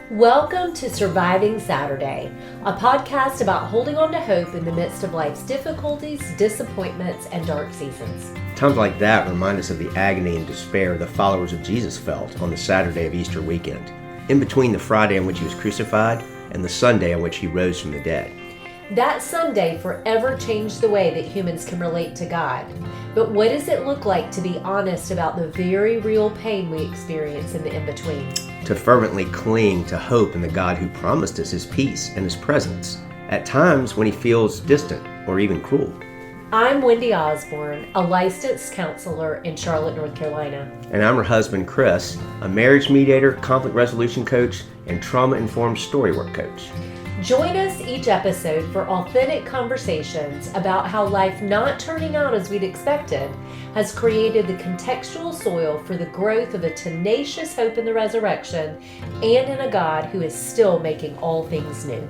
Welcome to Surviving Saturday, a podcast about holding on to hope in the midst of life's difficulties, disappointments, and dark seasons. Times like that remind us of the agony and despair the followers of Jesus felt on the Saturday of Easter weekend, in between the Friday on which he was crucified and the Sunday on which he rose from the dead. That Sunday forever changed the way that humans can relate to God. But what does it look like to be honest about the very real pain we experience in the in-between? To fervently cling to hope in the God who promised us his peace and his presence, at times when he feels distant or even cruel. I'm Wendy Osborne, a licensed counselor in Charlotte, North Carolina. And I'm her husband, Chris, a marriage mediator, conflict resolution coach, and trauma-informed storywork coach. Join us each episode for authentic conversations about how life not turning out as we'd expected has created the contextual soil for the growth of a tenacious hope in the resurrection and in a God who is still making all things new.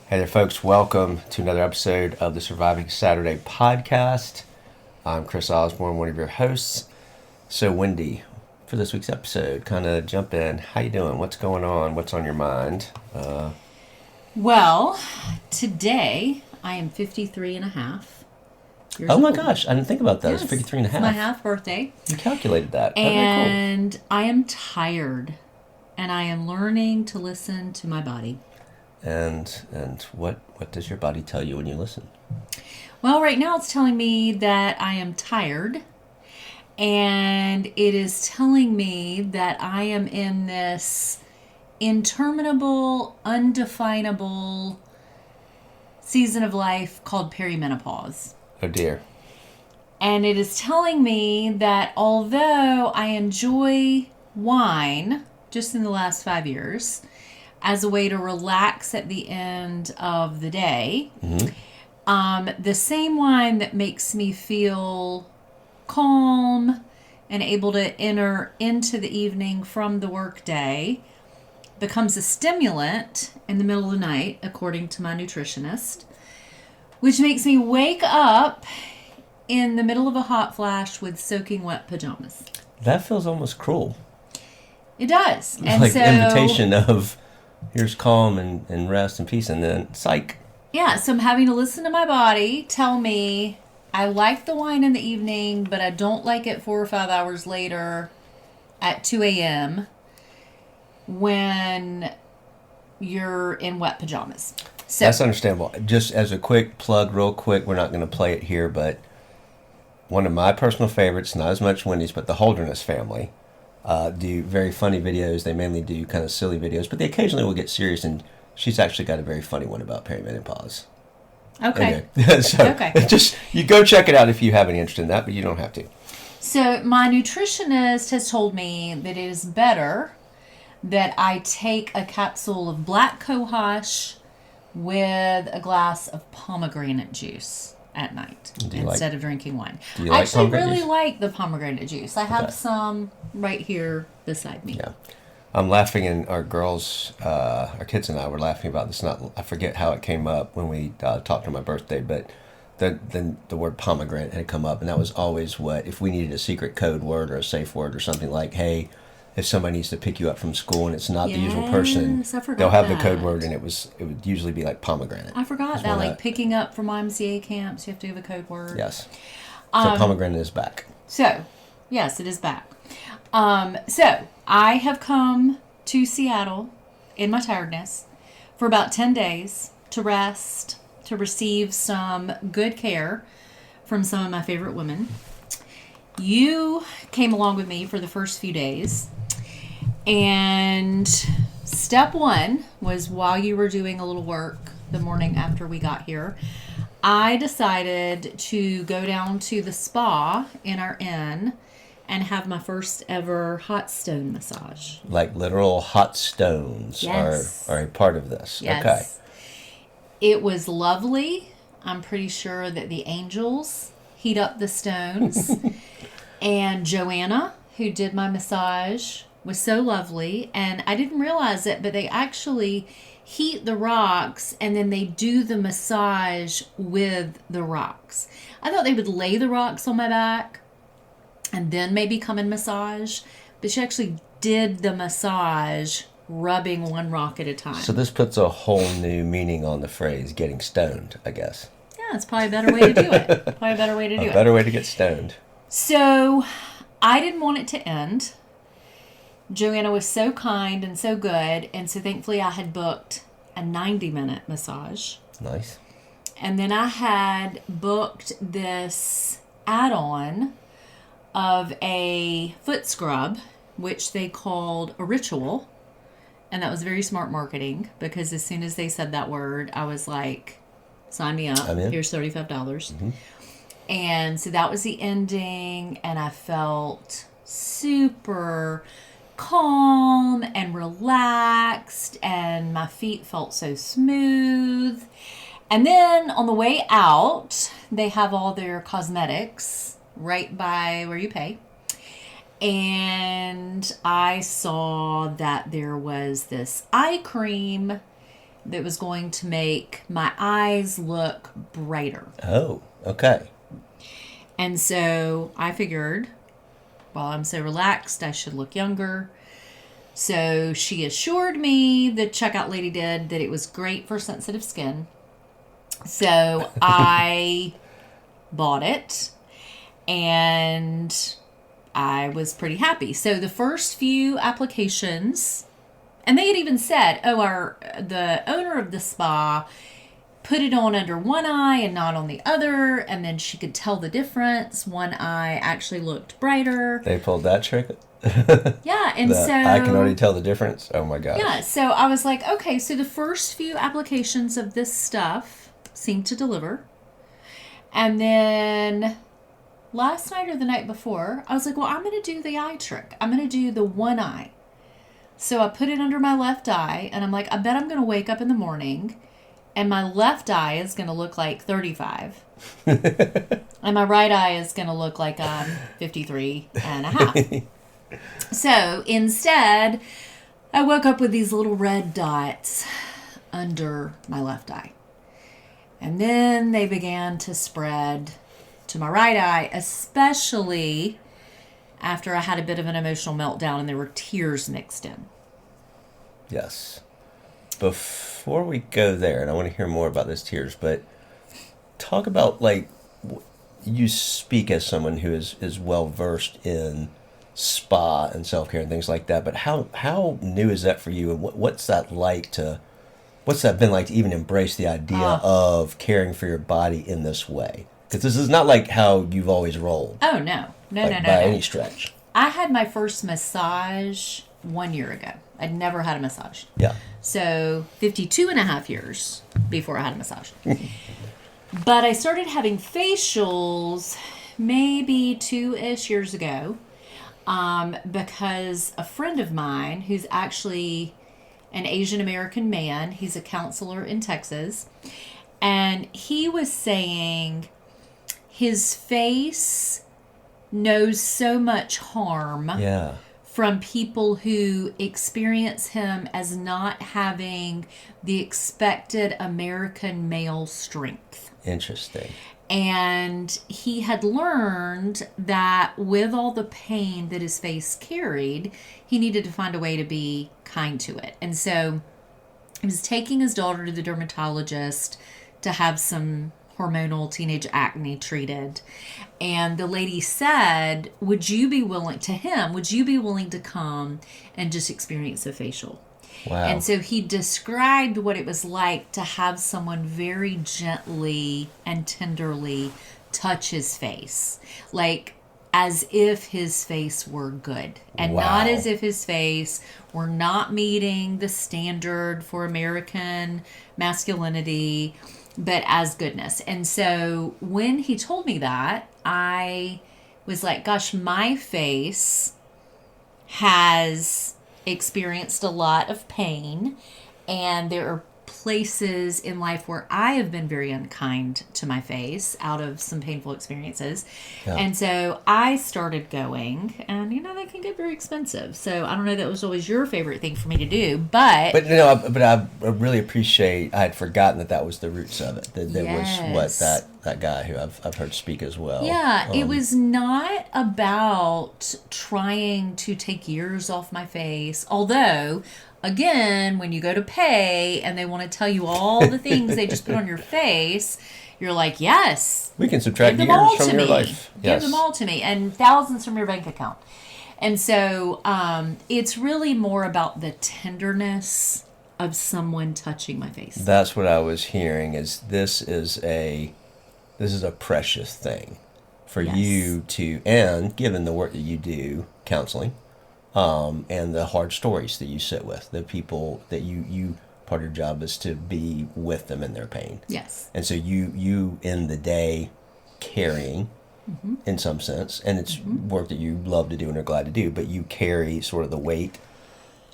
Hey there, folks. Welcome to another episode of the Surviving Saturday podcast. I'm Chris Osborne, one of your hosts. So, Wendy, for this week's episode, kind of jump in. How you doing? What's going on? What's on your mind? Well, today I am 53 and a half years Oh my old. gosh, I didn't think about that. Yes, It's 53 and a half. It's my half birthday. You calculated that. And I am tired. And I am learning to listen to my body. And what does your body tell you when you listen? Well, right now it's telling me that I am tired. And it is telling me that I am in this interminable, undefinable season of life called perimenopause. Oh dear. And it is telling me that although I enjoy wine just in the last 5 years as a way to relax at the end of the day, the same wine that makes me feel calm and able to enter into the evening from the workday becomes a stimulant in the middle of the night, according to my nutritionist, which makes me wake up in the middle of a hot flash with soaking wet pajamas. That feels almost cruel. It does. And like so, the invitation of here's calm and rest and peace, and then psych. Yeah, so I'm having to listen to my body tell me I like the wine in the evening, but I don't like it 4 or 5 hours later at 2 a.m. when you're in wet pajamas. So That's understandable. Just as a quick plug, real quick, we're not going to play it here, but one of my personal favorites, not as much Wendy's, but the Holderness family, do very funny videos. They mainly do kind of silly videos, but they occasionally will get serious, and she's actually got a very funny one about perimenopause. Okay. So Okay. just, you go check it out if you have any interest in that, but you don't have to. So my nutritionist has told me that it is better that I take a capsule of black cohosh with a glass of pomegranate juice at night instead of drinking wine. Do you I like actually pomegranate really juice? like the pomegranate juice. I have Okay. some right here beside me. Yeah. I'm laughing, and our kids and I were laughing about this. I forget how it came up when we talked on my birthday, but the word pomegranate had come up, and that was always if we needed a secret code word or a safe word or something like, hey, if somebody needs to pick you up from school and it's not the usual person, Yes, I forgot they'll have the that. code word, and it would usually be like pomegranate. I forgot It's that, one like of- picking up from YMCA camps, you have to give a code word. Yes. So pomegranate is back. So, yes, it is back. So, I have come to Seattle in my tiredness for about 10 days to rest, to receive some good care from some of my favorite women. You came along with me for the first few days, and step one was while you were doing a little work the morning after we got here, I decided to go down to the spa in our inn and have my first ever hot stone massage. Like literal hot stones Yes. are a part of this. Yes. Okay. It was lovely. I'm pretty sure that the angels heat up the stones. And Joanna, who did my massage, was so lovely. And I didn't realize it, but they actually heat the rocks and then they do the massage with the rocks. I thought they would lay the rocks on my back and then maybe come and massage, but she actually did the massage rubbing one rock at a time. So this puts a whole new meaning on the phrase getting stoned, I guess. Yeah, it's probably a better way to do it. Probably a better way to do it. A better way to get stoned. So I didn't want it to end. Joanna was so kind and so good, and so thankfully I had booked a 90-minute massage. Nice. And then I had booked this add-on of a foot scrub, which they called a ritual. And that was very smart marketing, because as soon as they said that word, I was like, sign me up. I'm in. Here's $35. And so that was the ending, and I felt super calm and relaxed, and my feet felt so smooth. And then on the way out, they have all their cosmetics right by where you pay. And I saw that there was this eye cream that was going to make my eyes look brighter. Oh, okay. And so I figured, while I'm so relaxed, I should look younger. So she assured me, the checkout lady did, that it was great for sensitive skin. So I bought it, and I was pretty happy. So the first few applications, and they had even said, the owner of the spa put it on under one eye and not on the other, and then she could tell the difference. One eye actually looked brighter. They pulled that trick? Yeah, and so I can already tell the difference? Oh my gosh. Yeah, so I was like, okay, so the first few applications of this stuff seemed to deliver. And then last night or the night before, I was like, well, I'm going to do the eye trick. I'm going to do the one eye. So I put it under my left eye, and I'm like, I bet I'm going to wake up in the morning, and my left eye is going to look like 35. And my right eye is going to look like I'm 53 and a half. So instead, I woke up with these little red dots under my left eye. And then they began to spread to my right eye, especially after I had a bit of an emotional meltdown and there were tears mixed in. Yes. Before we go there, and I want to hear more about those tears, but talk about, like, you speak as someone who is well versed in spa and self-care and things like that, but how new is that for you, and what's that been like to even embrace the idea of caring for your body in this way? Because this is not like how you've always rolled. Oh, no. No. By any stretch. I had my first massage 1 year ago. I'd never had a massage. Yeah. So 52 and a half years before I had a massage. But I started having facials maybe 2-ish years ago, because a friend of mine who's actually an Asian American man, he's a counselor in Texas, and he was saying his face knows so much harm from people who experience him as not having the expected American male strength. Interesting. And he had learned that with all the pain that his face carried, he needed to find a way to be kind to it. And so he was taking his daughter to the dermatologist to have some hormonal teenage acne treated. And the lady said, would you be willing to come and just experience a facial? Wow. And so he described what it was like to have someone very gently and tenderly touch his face, like as if his face were good, and not as if his face were not meeting the standard for American masculinity, but as goodness. And so when he told me that, I was like, gosh, my face has experienced a lot of pain, and there are places in life where I have been very unkind to my face out of some painful experiences. And so I started going, and they can get very expensive. So I don't know, that was always your favorite thing for me to do, but I really appreciate, I had forgotten that was the roots of it. That was that guy who I've heard speak as well. Yeah, it was not about trying to take years off my face, although Again, when you go to pay and they want to tell you all the things they just put on your face, you're like, yes. We can subtract Give them all years to from your me. life. Give them all to me. And thousands from your bank account. And so it's really more about the tenderness of someone touching my face. That's what I was hearing. Is this is a precious thing for Yes. you to, and given the work that you do, counseling, and the hard stories that you sit with, the people that you part of your job is to be with them in their pain. Yes. And so you end the day carrying, in some sense, and it's work that you love to do and are glad to do, but you carry sort of the weight,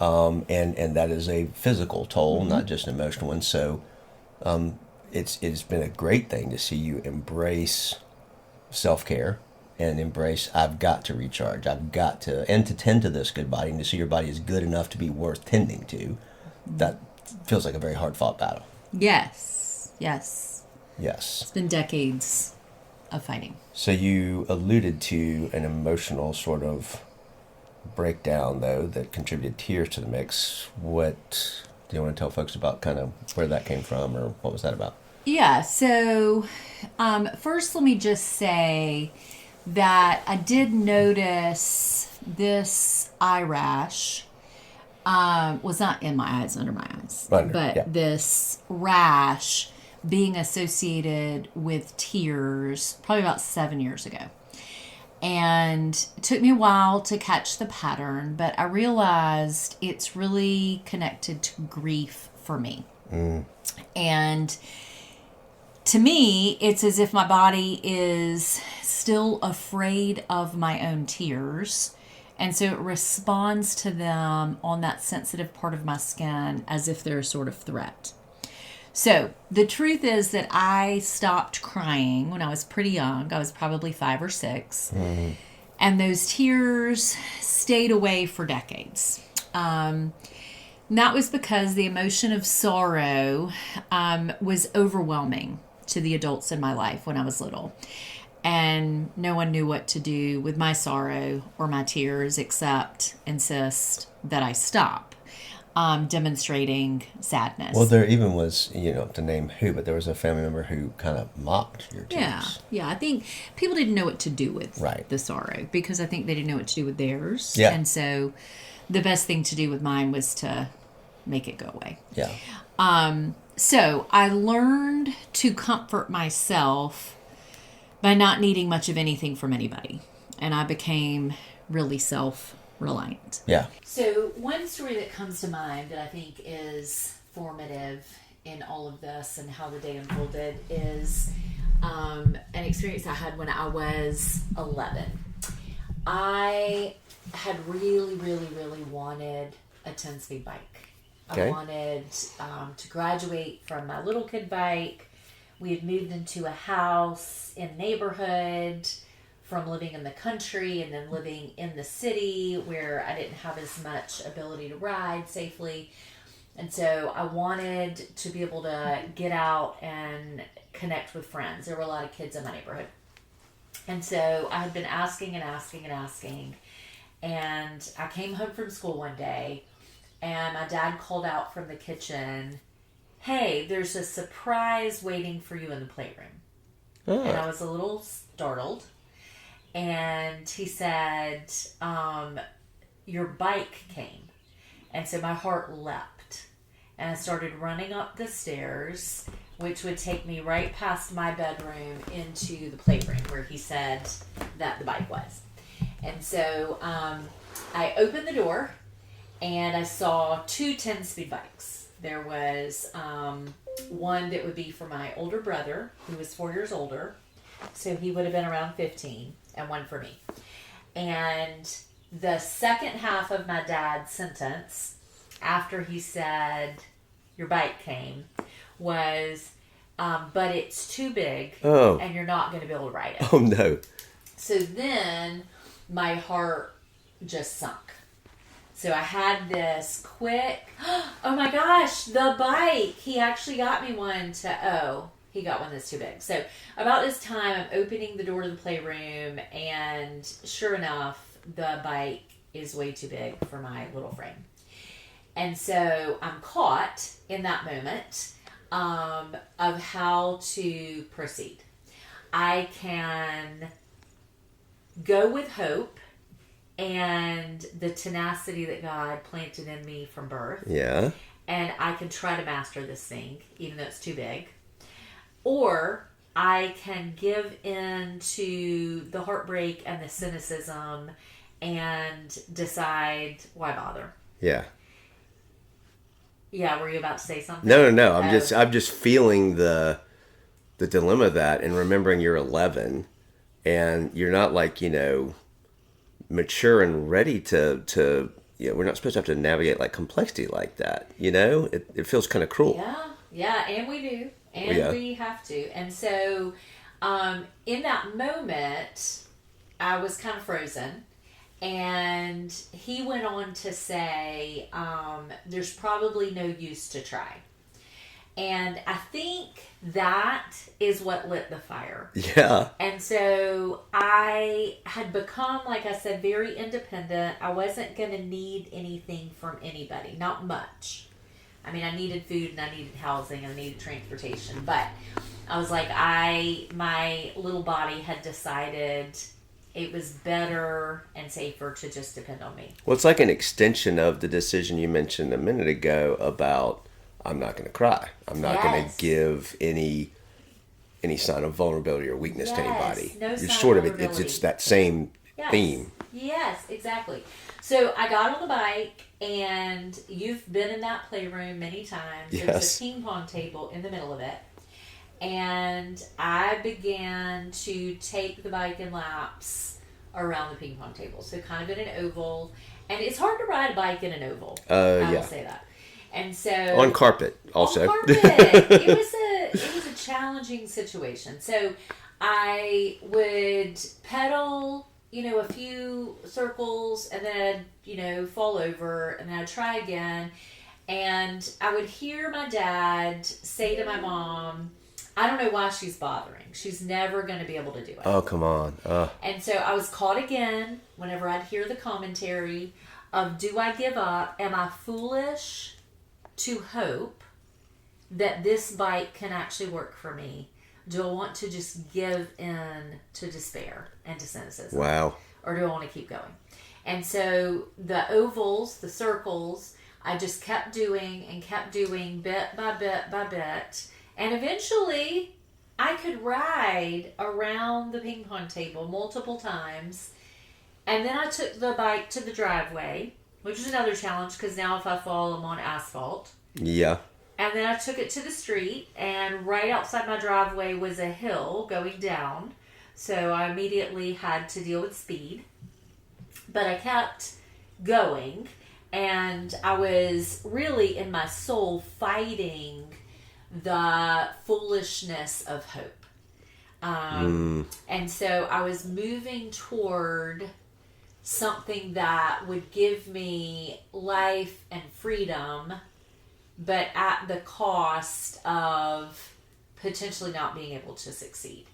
and that is a physical toll, not just an emotional one. So it's been a great thing to see you embrace self-care and embrace, I've got to recharge, I've got to, and to tend to this good body, and to see your body is good enough to be worth tending to. That feels like a very hard fought battle. Yes. Yes. Yes. It's been decades of fighting. So you alluded to an emotional sort of breakdown, though, that contributed tears to the mix. What do you want to tell folks about, kind of where that came from, or what was that about? Yeah. So first, let me just say that I did notice this eye rash was not in my eyes, under my eyes, but this rash being associated with tears probably about 7 years ago. And it took me a while to catch the pattern, but I realized it's really connected to grief for me. And to me, it's as if my body is still afraid of my own tears. And so it responds to them on that sensitive part of my skin as if they're a sort of threat. So the truth is that I stopped crying when I was pretty young. I was probably 5 or 6. And those tears stayed away for decades. And that was because the emotion of sorrow was overwhelming to the adults in my life when I was little. And no one knew what to do with my sorrow or my tears except insist that I stop demonstrating sadness. Well, there even was, to name who, but there was a family member who kind of mocked your tears. Yeah. I think people didn't know what to do with Right. the sorrow because I think they didn't know what to do with theirs. Yeah. And so the best thing to do with mine was to make it go away. Yeah. So I learned to comfort myself by not needing much of anything from anybody. And I became really self-reliant. Yeah. So one story that comes to mind that I think is formative in all of this and how the day unfolded is an experience I had when I was 11. I had really, really, really wanted a 10-speed bike. Okay. I wanted to graduate from my little kid bike. We had moved into a house in a neighborhood from living in the country and then living in the city where I didn't have as much ability to ride safely. And so I wanted to be able to get out and connect with friends. There were a lot of kids in my neighborhood. And so I had been asking. And I came home from school one day and my dad called out from the kitchen, "Hey, there's a surprise waiting for you in the playroom." Oh. And I was a little startled. And he said, your bike came. And so my heart leapt. And I started running up the stairs, which would take me right past my bedroom into the playroom where he said that the bike was. And so I opened the door and I saw 2 10-speed bikes. There was one that would be for my older brother, who was 4 years older. So he would have been around 15, and one for me. And the second half of my dad's sentence, after he said, your bike came, was, but it's too big, and you're not going to be able to ride it. Oh, no. So then my heart just sunk. So I had this quick, oh my gosh, the bike. He actually got me one he got one that's too big. So about this time, I'm opening the door to the playroom, and sure enough, the bike is way too big for my little frame. And so I'm caught in that moment of how to proceed. I can go with hope and the tenacity that God planted in me from birth. Yeah. And I can try to master this thing, even though it's too big. Or I can give in to the heartbreak and the cynicism and decide, why bother? Yeah. Yeah, were you about to say something? No. I'm just feeling the dilemma of that, and remembering you're 11 and you're not like, mature and ready to we're not supposed to have to navigate like complexity like that. It feels kind of cruel. Yeah, and we do. And we have to. And so in that moment, I was kind of frozen. And he went on to say, there's probably no use to try. And I think that is what lit the fire. Yeah. And so I had become, like I said, very independent. I wasn't going to need anything from anybody. Not much. I mean, I needed food and I needed housing and I needed transportation. But I was like, my little body had decided it was better and safer to just depend on me. Well, it's like an extension of the decision you mentioned a minute ago about I'm not going to cry. I'm not going to give any sign of vulnerability or weakness to anybody. No It's sign sort of of vulnerability. it's that same theme. Yes, exactly. So I got on the bike, and you've been in that playroom many times. Yes. There's a ping pong table in the middle of it. And I began to take the bike in laps around the ping pong table. So kind of in an oval. And it's hard to ride a bike in an oval. I will say that. And so on carpet also. On carpet. it was a challenging situation. So I would pedal, a few circles, and then I'd, fall over, and then I'd try again. And I would hear my dad say to my mom, I don't know why she's bothering. She's never going to be able to do it. Oh, come on. And so I was caught again whenever I'd hear the commentary of, do I give up? Am I foolish to hope that this bike can actually work for me? Do I want to just give in to despair and to cynicism? Wow. Or do I want to keep going? And so the ovals, the circles, I just kept doing bit by bit by bit. And eventually, I could ride around the ping pong table multiple times. And then I took the bike to the driveway, which is another challenge because now if I fall, I'm on asphalt. Yeah. And then I took it to the street, and right outside my driveway was a hill going down. So I immediately had to deal with speed. But I kept going, and I was really in my soul fighting the foolishness of hope. And so I was moving toward something that would give me life and freedom, but at the cost of potentially not being able to succeed.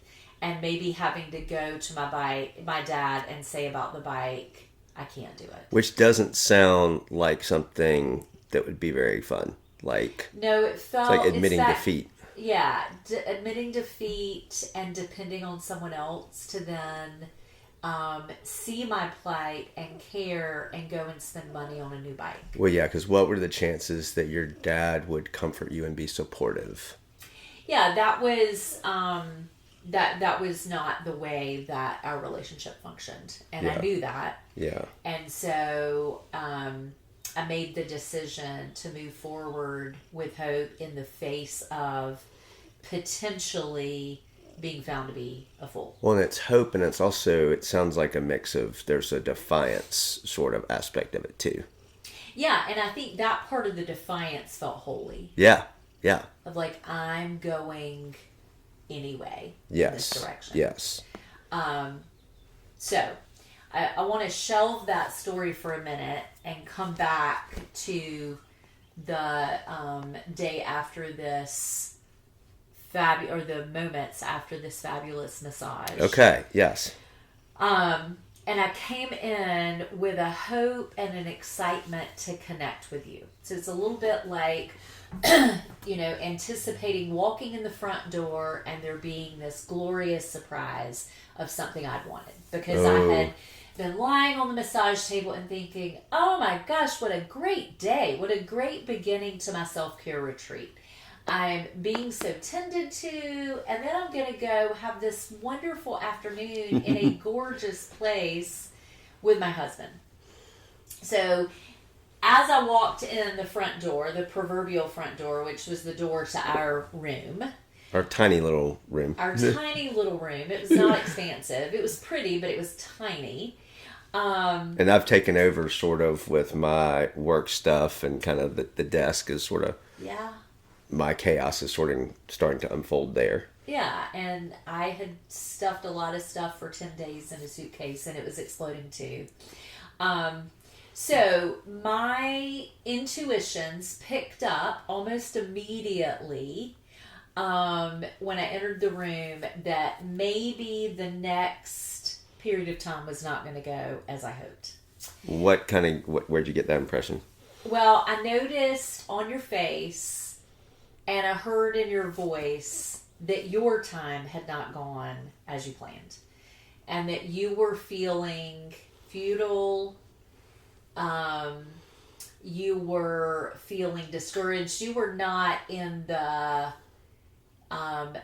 And maybe having to go to my dad, and say about the bike, I can't do it. Which doesn't sound like something that would be very fun. No, it felt... It's like admitting defeat. Yeah, admitting defeat and depending on someone else to then see my plight and care and go and spend money on a new bike. Well, yeah, because what were the chances that your dad would comfort you and be supportive? Yeah, that was that was not the way that our relationship functioned, and I knew that. Yeah. And so I made the decision to move forward with hope in the face of potentially being found to be a fool. Well, and it's hope, and it's also, it sounds like a mix of, there's a defiance sort of aspect of it too. Yeah, and I think that part of the defiance felt holy. Yeah, yeah. Of like, I'm going anyway in Yes, this direction. yes. So, I want to shelve that story for a minute and come back to the day after this or the moments after this fabulous massage. Okay, yes. And I came in with a hope and an excitement to connect with you. So it's a little bit like, anticipating walking in the front door and there being this glorious surprise of something I'd wanted. Because I had been lying on the massage table and thinking, oh my gosh, what a great day. What a great beginning to my self-care retreat. I'm being so tended to, and then I'm going to go have this wonderful afternoon in a gorgeous place with my husband. So as I walked in the front door, the proverbial front door, which was the door to our room. Our tiny little room. It was not expansive. It was pretty, but it was tiny. And I've taken over sort of with my work stuff, and kind of the desk is sort of... Yeah. My chaos is starting to unfold there. Yeah, and I had stuffed a lot of stuff for 10 days in a suitcase, and it was exploding too. So my intuitions picked up almost immediately when I entered the room that maybe the next period of time was not going to go as I hoped. Where'd you get that impression? Well, I noticed on your face and I heard in your voice that your time had not gone as you planned. And that you were feeling futile. You were feeling discouraged. You were not in the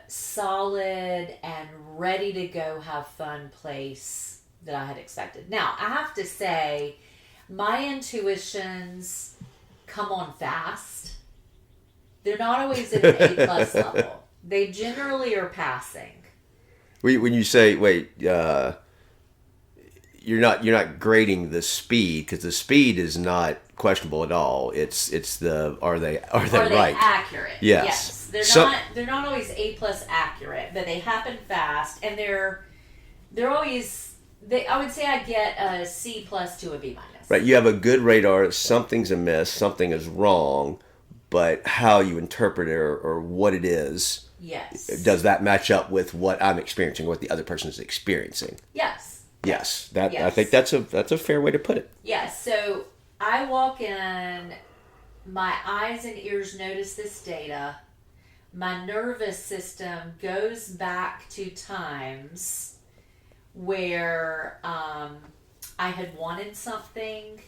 solid and ready to go have fun place that I had expected. Now, I have to say, my intuitions come on fast. They're not always at an A+ level. They generally are passing. When you say, you're not grading the speed, because the speed is not questionable at all. It's are they right? Are they accurate? Yes. They're not always A+ accurate, but they happen fast, and they're always. I would say I get a C+ to a B-. Right. You have a good radar. Something's amiss. Something is wrong. But how you interpret it or what it is, yes, does that match up with what I'm experiencing, what the other person is experiencing? Yes. Yes. I think that's a fair way to put it. Yes. So I walk in, my eyes and ears notice this data. My nervous system goes back to times where I had wanted something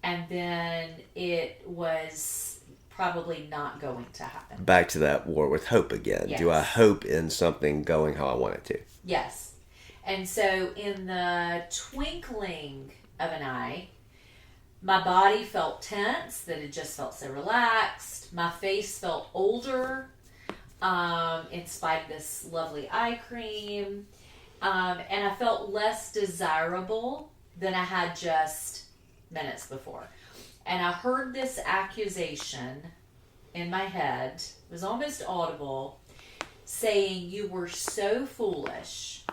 and then it was probably not going to happen. Back to that war with hope again. Yes. Do I hope in something going how I want it to? Yes. And so in the twinkling of an eye, my body felt tense, that it just felt so relaxed. My face felt older, in spite of this lovely eye cream. And I felt less desirable than I had just minutes before. And I heard this accusation in my head, it was almost audible, saying you were so foolish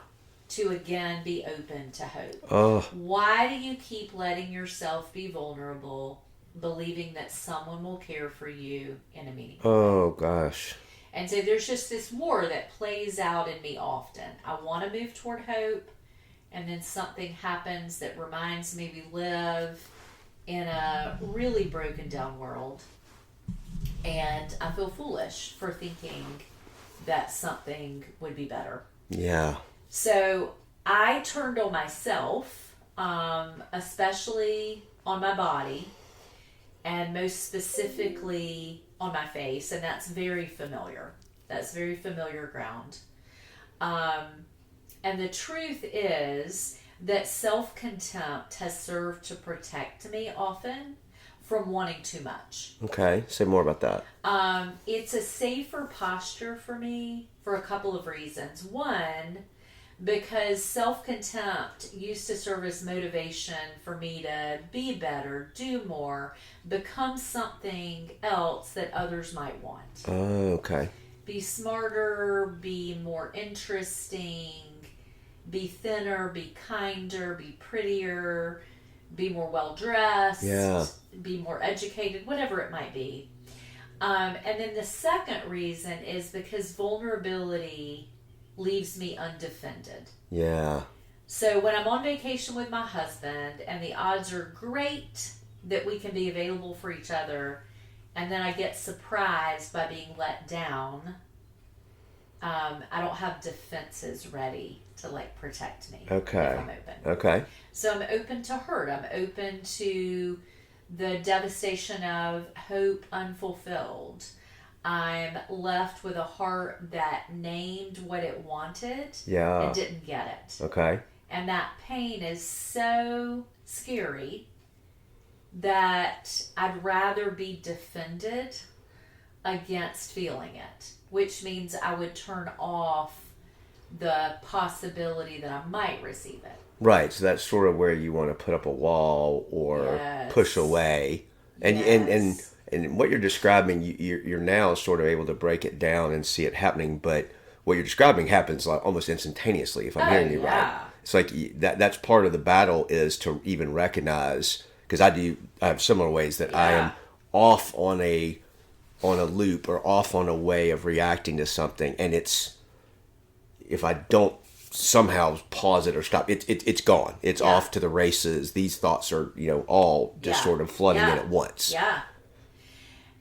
to again be open to hope. Oh. Why do you keep letting yourself be vulnerable, believing that someone will care for you in a meaningful way? Oh, gosh. And so there's just this war that plays out in me often. I want to move toward hope, and then something happens that reminds me we live in a really broken down world, and I feel foolish for thinking that something would be better. Yeah. So I turned on myself, especially on my body, and most specifically on my face, and that's very familiar. That's very familiar ground. And the truth is that self-contempt has served to protect me often from wanting too much. Okay, say more about that. It's a safer posture for me for a couple of reasons. One, because self-contempt used to serve as motivation for me to be better, do more, become something else that others might want. Oh, okay. Be smarter, be more interesting, be thinner, be kinder, be prettier, be more well-dressed, be more educated, whatever it might be. And then the second reason is because vulnerability leaves me undefended. Yeah. So when I'm on vacation with my husband and the odds are great that we can be available for each other, and then I get surprised by being let down, I don't have defenses ready to like protect me. Okay. If I'm open. Okay. So I'm open to hurt. I'm open to the devastation of hope unfulfilled. I'm left with a heart that named what it wanted Yeah. and didn't get it. Okay. And that pain is so scary that I'd rather be defended against feeling it, which means I would turn off the possibility that I might receive it. Right. So that's sort of where you want to put up a wall or Yes. push away. And Yes. and what you're describing, you're now sort of able to break it down and see it happening. But what you're describing happens like almost instantaneously, if I'm hearing you right. It's like that's part of the battle is to even recognize, because I have similar ways that I am off on a loop or off on a way of reacting to something, and it's, if I don't somehow pause it or stop, it's gone. It's off to the races. These thoughts are, all just sort of flooding in at once. Yeah.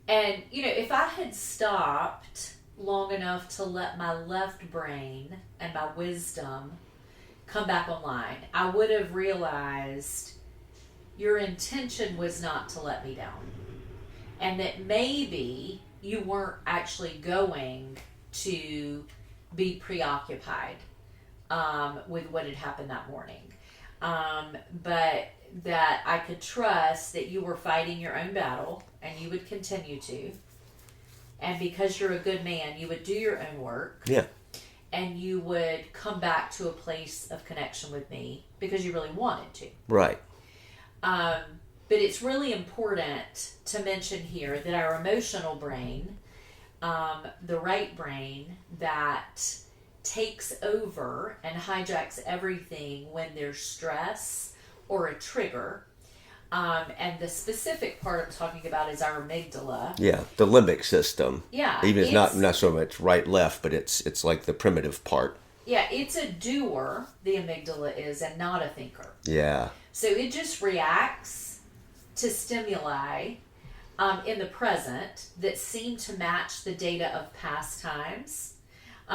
And, if I had stopped long enough to let my left brain and my wisdom come back online, I would have realized your intention was not to let me down. And that maybe you weren't actually going to be preoccupied with what had happened that morning. But that I could trust that you were fighting your own battle and you would continue to. And because you're a good man, you would do your own work. Yeah. And you would come back to a place of connection with me because you really wanted to. Right. But it's really important to mention here that our emotional brain, the right brain that takes over and hijacks everything when there's stress or a trigger. And the specific part I'm talking about is our amygdala. Yeah, the limbic system. Yeah. Even it's not so much right left, but it's like the primitive part. Yeah, it's a doer, the amygdala is, and not a thinker. Yeah. So it just reacts to stimuli in the present that seem to match the data of past times.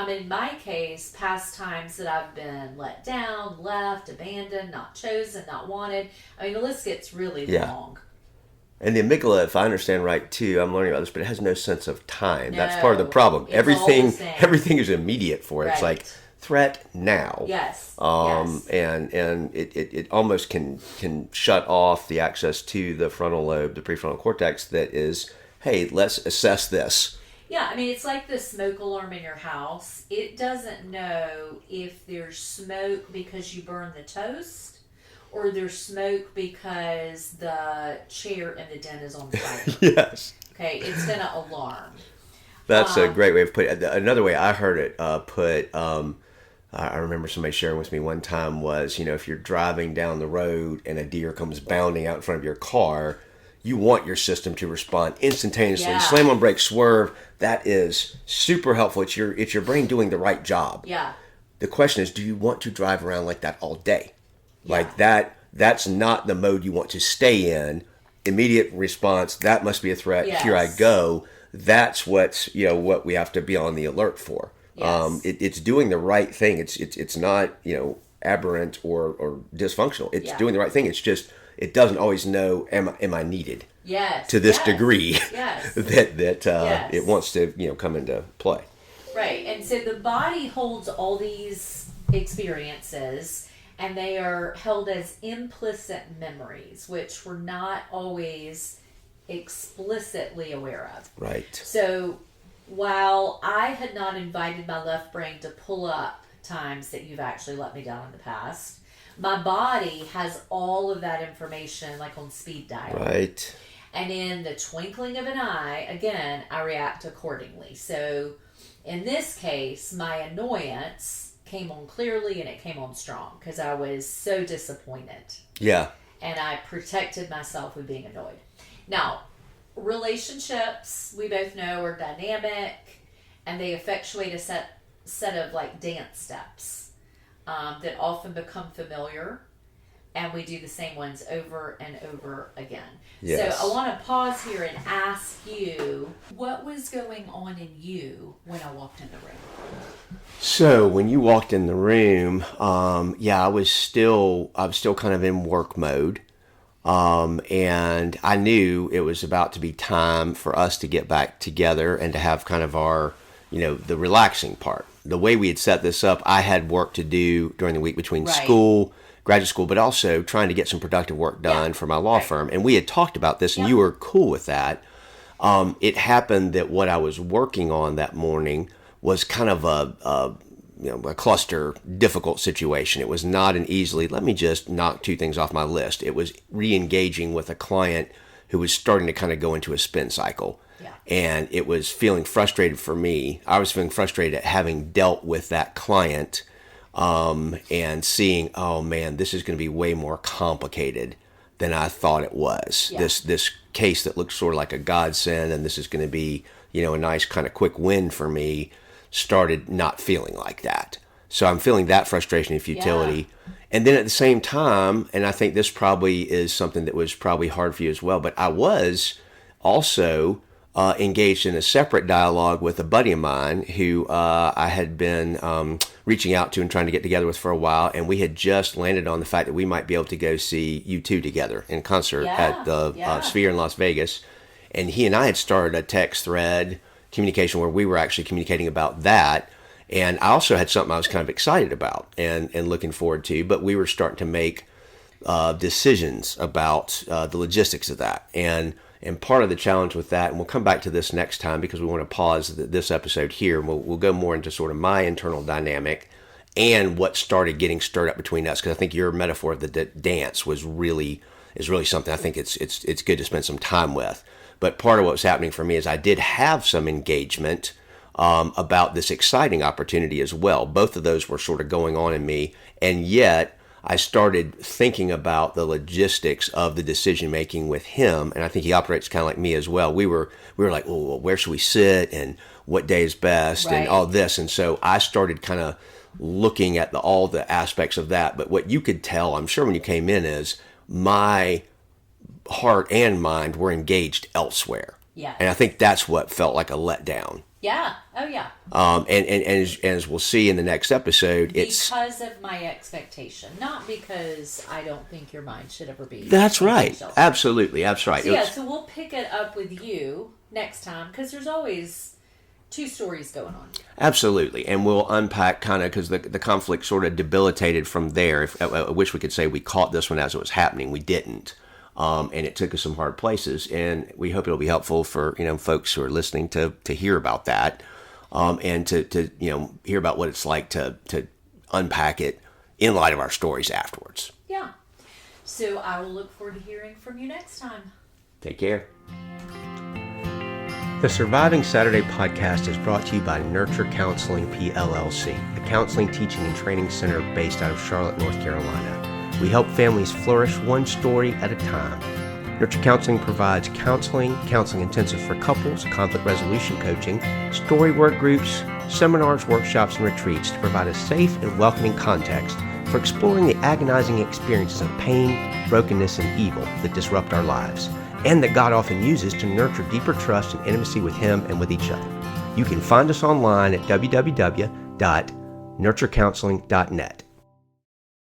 In my case, past times that I've been let down, left, abandoned, not chosen, not wanted. The list gets really long. And the amygdala, if I understand right too, I'm learning about this, but it has no sense of time. No, That's part of the problem. it's all the same. Everything is immediate for it. Right. It's like threat now. Yes. Yes. And it almost can shut off the access to the frontal lobe, the prefrontal cortex that is, hey, let's assess this. Yeah, it's like the smoke alarm in your house. It doesn't know if there's smoke because you burn the toast or there's smoke because the chair in the den is on fire. Yes. Okay, it's going to alarm. That's a great way of putting it. Another way I heard it put, I remember somebody sharing with me one time was, if you're driving down the road and a deer comes bounding out in front of your car, you want your system to respond instantaneously. Yeah. Slam on brakes, swerve. That is super helpful. It's your brain doing the right job. Yeah. The question is, do you want to drive around like that all day? Yeah. Like that's not the mode you want to stay in. Immediate response, that must be a threat. Yes. Here I go. That's what we have to be on the alert for. Yes. It's doing the right thing. It's not, aberrant or dysfunctional. It's doing the right thing. It's just it doesn't always know am I needed. Yes. To this degree. Yes. that it wants to come into play. Right. And so the body holds all these experiences and they are held as implicit memories, which we're not always explicitly aware of. Right. So while I had not invited my left brain to pull up times that you've actually let me down in the past, my body has all of that information like on speed dial. Right. And in the twinkling of an eye, again, I react accordingly. So in this case, my annoyance came on clearly and it came on strong because I was so disappointed. Yeah. And I protected myself with being annoyed. Now, relationships, we both know, are dynamic and they effectuate a set of like dance steps. that often become familiar, and we do the same ones over and over again. Yes. So I want to pause here and ask you, what was going on in you when I walked in the room? So when you walked in the room, I was still kind of in work mode. And I knew it was about to be time for us to get back together and to have kind of our, the relaxing part. The way we had set this up, I had work to do during the week between school, graduate school, but also trying to get some productive work done for my law firm. And we had talked about this, and you were cool with that. It happened that what I was working on that morning was kind of a cluster, difficult situation. It was not an easily, let me just knock 2 things off my list. It was re-engaging with a client who was starting to kind of go into a spin cycle. Yeah. And it was feeling frustrated for me. I was feeling frustrated at having dealt with that client and seeing, oh man, this is going to be way more complicated than I thought it was. Yeah. This case that looked sort of like a godsend, and this is going to be, a nice kind of quick win for me, started not feeling like that. So I'm feeling that frustration and futility. Yeah. And then at the same time, and I think this probably is something that was probably hard for you as well, but I was also engaged in a separate dialogue with a buddy of mine who I had been reaching out to and trying to get together with for a while. And we had just landed on the fact that we might be able to go see U2 together in concert at the Sphere in Las Vegas. And he and I had started a text thread communication where we were actually communicating about that. And I also had something I was kind of excited about and looking forward to, but we were starting to make decisions about the logistics of that. And part of the challenge with that, and we'll come back to this next time because we want to pause this episode here, and we'll go more into sort of my internal dynamic and what started getting stirred up between us. Because I think your metaphor of the dance is really something I think it's good to spend some time with. But part of what was happening for me is I did have some engagement about this exciting opportunity as well. Both of those were sort of going on in me, and yet I started thinking about the logistics of the decision making with him, and I think he operates kind of like me as well. We were like, well, where should we sit, and what day is best, and all this, and so I started kind of looking at all the aspects of that. But what you could tell, I'm sure, when you came in, is my heart and mind were engaged elsewhere. Yeah. And I think that's what felt like a letdown. Yeah. Oh, yeah. And as we'll see in the next episode, it's because of my expectation, not because I don't think your mind should ever be. That's right. Absolutely. That's right. So, so we'll pick it up with you next time because there's always 2 stories going on. Absolutely. And we'll unpack kind of because the conflict sort of debilitated from there. I wish we could say we caught this one as it was happening. We didn't. And it took us some hard places, and we hope it'll be helpful for folks who are listening to hear about that, and to hear about what it's like to unpack it in light of our stories afterwards. Yeah. So I will look forward to hearing from you next time. Take care. The Surviving Saturday podcast is brought to you by Nurture Counseling PLLC, a counseling teaching and training center based out of Charlotte, North Carolina. We help families flourish one story at a time. Nurture Counseling provides counseling intensive for couples, conflict resolution coaching, story work groups, seminars, workshops, and retreats to provide a safe and welcoming context for exploring the agonizing experiences of pain, brokenness, and evil that disrupt our lives, and that God often uses to nurture deeper trust and intimacy with Him and with each other. You can find us online at www.nurturecounseling.net.